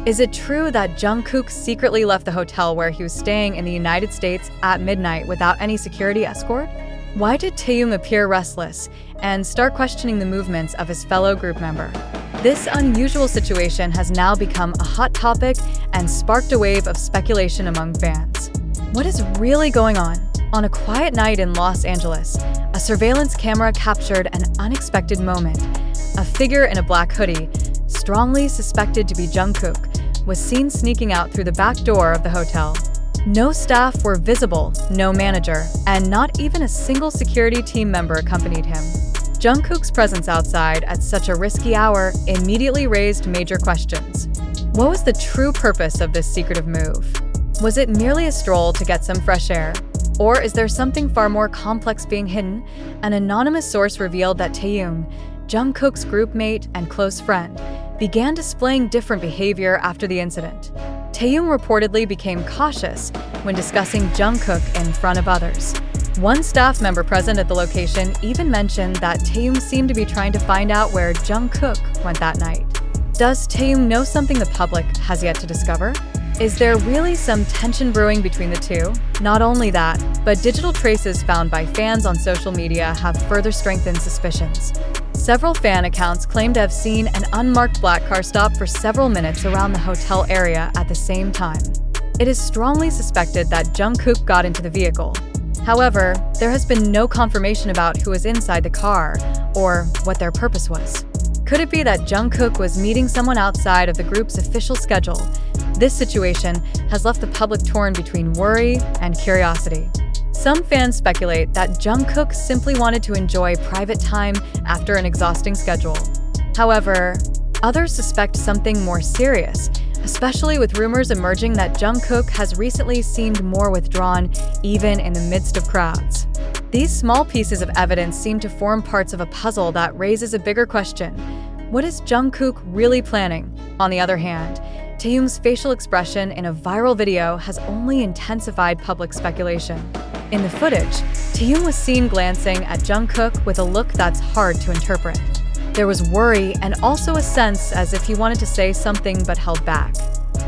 Is it true that Jungkook secretly left the hotel where he was staying in the United States at midnight without any security escort? Why did Taehyung appear restless and start questioning the movements of his fellow group member? This unusual situation has now become a hot topic and sparked a wave of speculation among fans. What is really going on? On a quiet night in Los Angeles, a surveillance camera captured an unexpected moment. A figure in a black hoodie, strongly suspected to be Jungkook, was seen sneaking out through the back door of the hotel. No staff were visible, no manager, and not even a single security team member accompanied him. Jungkook's presence outside at such a risky hour immediately raised major questions. What was the true purpose of this secretive move? Was it merely a stroll to get some fresh air? Or is there something far more complex being hidden? An anonymous source revealed that Taehyung, Jungkook's groupmate and close friend, began displaying different behavior after the incident. Taehyung reportedly became cautious when discussing Jungkook in front of others. One staff member present at the location even mentioned that Taehyung seemed to be trying to find out where Jungkook went that night. Does Taehyung know something the public has yet to discover? Is there really some tension brewing between the two? Not only that, but digital traces found by fans on social media have further strengthened suspicions. Several fan accounts claim to have seen an unmarked black car stop for several minutes around the hotel area at the same time. It is strongly suspected that Jungkook got into the vehicle. However, there has been no confirmation about who was inside the car or what their purpose was. Could it be that Jungkook was meeting someone outside of the group's official schedule? This situation has left the public torn between worry and curiosity. Some fans speculate that Jungkook simply wanted to enjoy private time after an exhausting schedule. However, others suspect something more serious, especially with rumors emerging that Jungkook has recently seemed more withdrawn, even in the midst of crowds. These small pieces of evidence seem to form parts of a puzzle that raises a bigger question. What is Jungkook really planning? On the other hand, Taehyung's facial expression in a viral video has only intensified public speculation. In the footage, Taehyung was seen glancing at Jungkook with a look that's hard to interpret. There was worry and also a sense as if he wanted to say something but held back.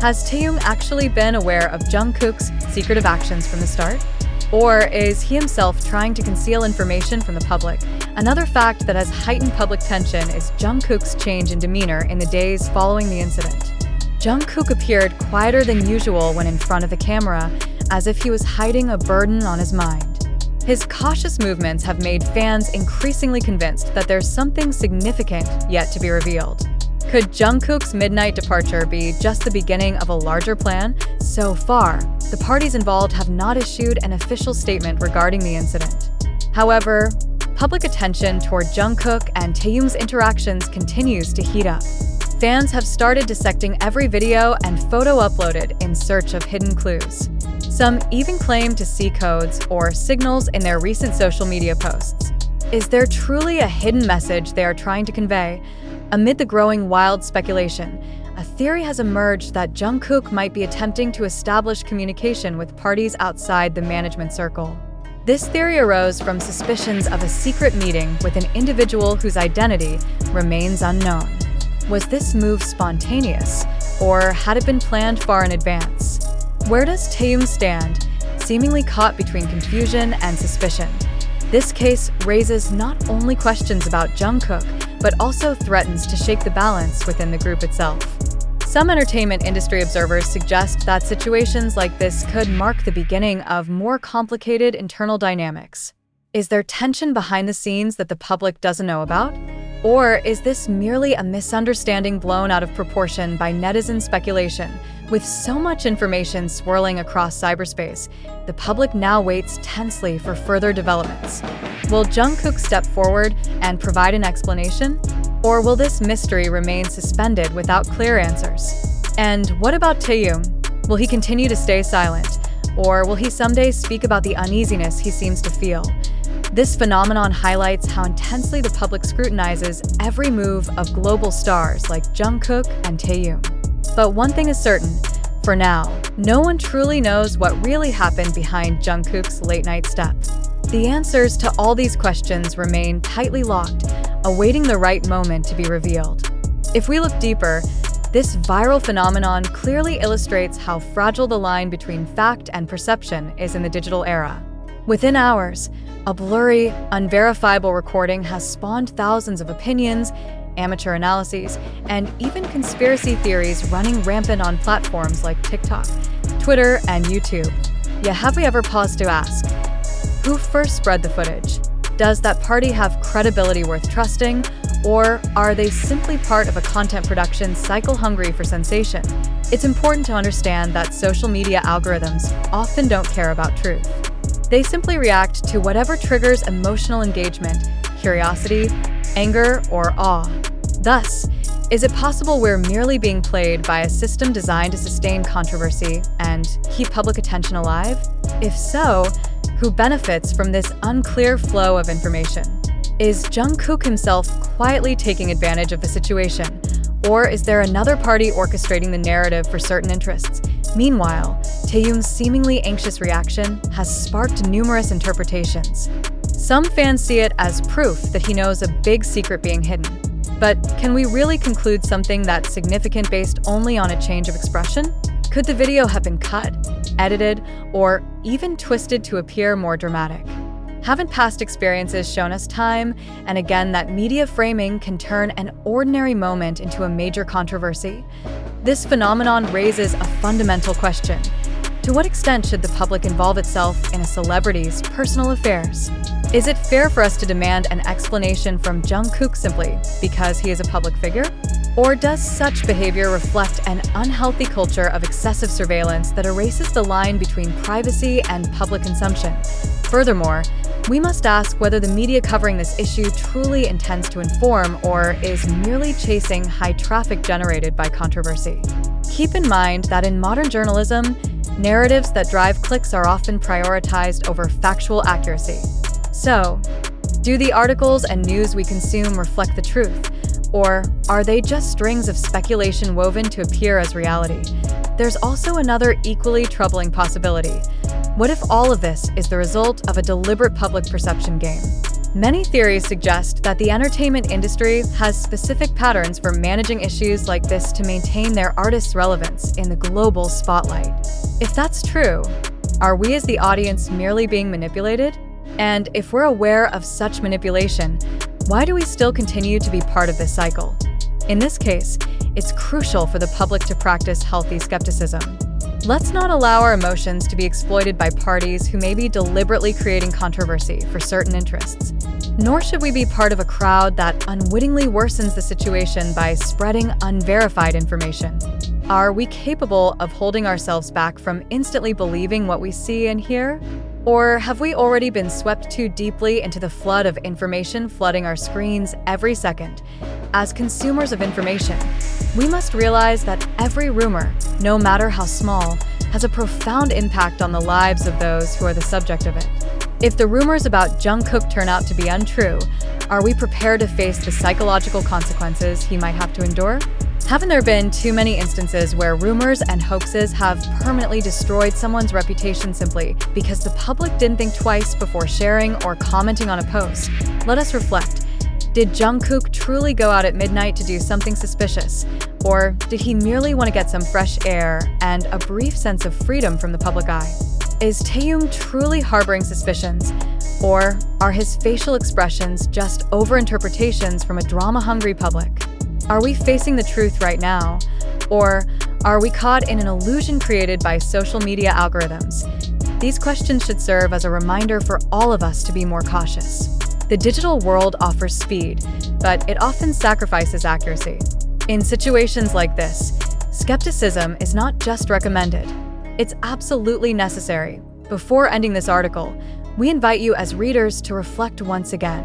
Has Taehyung actually been aware of Jungkook's secretive actions from the start? Or is he himself trying to conceal information from the public? Another fact that has heightened public tension is Jungkook's change in demeanor in the days following the incident. Jungkook appeared quieter than usual when in front of the camera, as if he was hiding a burden on his mind. His cautious movements have made fans increasingly convinced that there's something significant yet to be revealed. Could Jungkook's midnight departure be just the beginning of a larger plan? So far, the parties involved have not issued an official statement regarding the incident. However, public attention toward Jungkook and Taehyung's interactions continues to heat up. Fans have started dissecting every video and photo uploaded in search of hidden clues. Some even claim to see codes or signals in their recent social media posts. Is there truly a hidden message they are trying to convey? Amid the growing wild speculation, a theory has emerged that Jungkook might be attempting to establish communication with parties outside the management circle. This theory arose from suspicions of a secret meeting with an individual whose identity remains unknown. Was this move spontaneous, or had it been planned far in advance? Where does Taehyung stand, seemingly caught between confusion and suspicion? This case raises not only questions about Jungkook, but also threatens to shake the balance within the group itself. Some entertainment industry observers suggest that situations like this could mark the beginning of more complicated internal dynamics. Is there tension behind the scenes that the public doesn't know about? Or is this merely a misunderstanding blown out of proportion by netizen speculation? With so much information swirling across cyberspace, the public now waits tensely for further developments. Will Jungkook step forward and provide an explanation? Or will this mystery remain suspended without clear answers? And what about Taehyung? Will he continue to stay silent? Or will he someday speak about the uneasiness he seems to feel? This phenomenon highlights how intensely the public scrutinizes every move of global stars like Jungkook and Taehyung. But one thing is certain, for now, no one truly knows what really happened behind Jungkook's late-night step. The answers to all these questions remain tightly locked, awaiting the right moment to be revealed. If we look deeper, This viral phenomenon clearly illustrates how fragile the line between fact and perception is in the digital era. Within hours, a blurry, unverifiable recording has spawned thousands of opinions, amateur analyses, and even conspiracy theories running rampant on platforms like TikTok, Twitter, and YouTube. Yet have we ever paused to ask, who first spread the footage? Does that party have credibility worth trusting? Or are they simply part of a content production cycle hungry for sensation? It's important to understand that social media algorithms often don't care about truth. They simply react to whatever triggers emotional engagement, curiosity, anger, or awe. Thus, is it possible we're merely being played by a system designed to sustain controversy and keep public attention alive? If so, who benefits from this unclear flow of information? Is Jungkook himself quietly taking advantage of the situation? Or is there another party orchestrating the narrative for certain interests? Meanwhile, Taehyung's seemingly anxious reaction has sparked numerous interpretations. Some fans see it as proof that he knows a big secret being hidden. But can we really conclude something that's significant based only on a change of expression? Could the video have been cut, edited, or even twisted to appear more dramatic? Haven't past experiences shown us time and again that media framing can turn an ordinary moment into a major controversy? This phenomenon raises a fundamental question. To what extent should the public involve itself in a celebrity's personal affairs? Is it fair for us to demand an explanation from Jungkook simply because he is a public figure? Or does such behavior reflect an unhealthy culture of excessive surveillance that erases the line between privacy and public consumption? Furthermore, we must ask whether the media covering this issue truly intends to inform or is merely chasing high traffic generated by controversy. Keep in mind that in modern journalism, narratives that drive clicks are often prioritized over factual accuracy. So, do the articles and news we consume reflect the truth? Or are they just strings of speculation woven to appear as reality? There's also another equally troubling possibility. What if all of this is the result of a deliberate public perception game? Many theories suggest that the entertainment industry has specific patterns for managing issues like this to maintain their artists' relevance in the global spotlight. If that's true, are we as the audience merely being manipulated? And if we're aware of such manipulation, why do we still continue to be part of this cycle? In this case, it's crucial for the public to practice healthy skepticism. Let's not allow our emotions to be exploited by parties who may be deliberately creating controversy for certain interests. Nor should we be part of a crowd that unwittingly worsens the situation by spreading unverified information. Are we capable of holding ourselves back from instantly believing what we see and hear? Or have we already been swept too deeply into the flood of information flooding our screens every second? As consumers of information, we must realize that every rumor, no matter how small, has a profound impact on the lives of those who are the subject of it. If the rumors about Jungkook turn out to be untrue, are we prepared to face the psychological consequences he might have to endure? Haven't there been too many instances where rumors and hoaxes have permanently destroyed someone's reputation simply because the public didn't think twice before sharing or commenting on a post? Let us reflect. Did Jungkook truly go out at midnight to do something suspicious? Or did he merely want to get some fresh air and a brief sense of freedom from the public eye? Is Taehyung truly harboring suspicions? Or are his facial expressions just overinterpretations from a drama-hungry public? Are we facing the truth right now? Or are we caught in an illusion created by social media algorithms? These questions should serve as a reminder for all of us to be more cautious. The digital world offers speed, but it often sacrifices accuracy. In situations like this, skepticism is not just recommended, it's absolutely necessary. Before ending this article, we invite you as readers to reflect once again.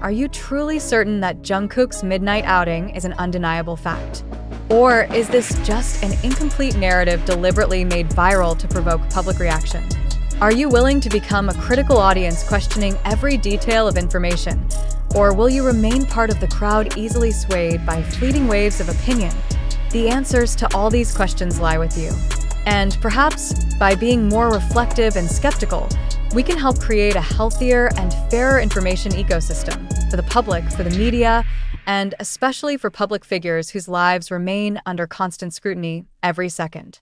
Are you truly certain that Jungkook's midnight outing is an undeniable fact? Or is this just an incomplete narrative deliberately made viral to provoke public reaction? Are you willing to become a critical audience questioning every detail of information? Or will you remain part of the crowd easily swayed by fleeting waves of opinion? The answers to all these questions lie with you. And perhaps, by being more reflective and skeptical, we can help create a healthier and fairer information ecosystem for the public, for the media, and especially for public figures whose lives remain under constant scrutiny every second.